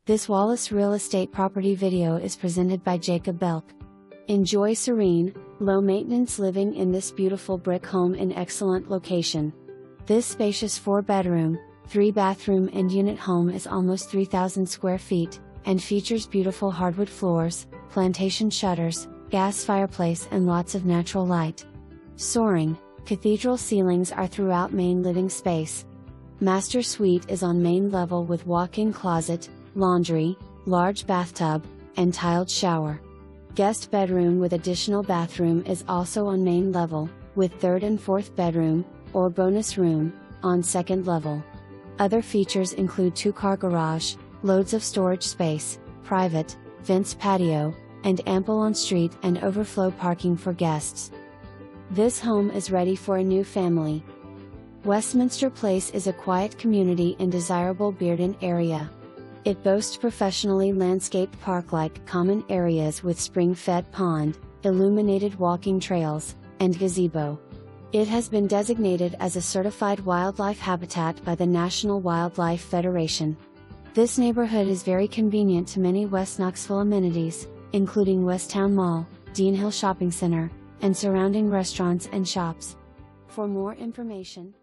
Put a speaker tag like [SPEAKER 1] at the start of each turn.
[SPEAKER 1] This Wallace Real Estate property video is presented by Jacob Belk. Enjoy serene, low-maintenance living in this beautiful brick home in excellent location. This spacious 4-bedroom, 3-bathroom and unit home is almost 3,000 square feet, and features beautiful hardwood floors, plantation shutters, gas fireplace and lots of natural light. Soaring, cathedral ceilings are throughout main living space. Master suite is on main level with walk-in closet, laundry, large bathtub, and tiled shower. Guest bedroom with additional bathroom is also on main level, with 3rd and 4th bedroom, or bonus room, on 2nd level. Other features include 2-car garage, loads of storage space, private, fenced patio, and ample on-street and overflow parking for guests. This home is ready for a new family. Westminster Place is a quiet community in desirable Bearden area. It boasts professionally landscaped park-like common areas with spring-fed pond, illuminated walking trails, and gazebo. It has been designated as a certified wildlife habitat by the National Wildlife Federation. This neighborhood is very convenient to many West Knoxville amenities, including Westtown Mall, Dean Hill Shopping Center, and surrounding restaurants and shops. For more information,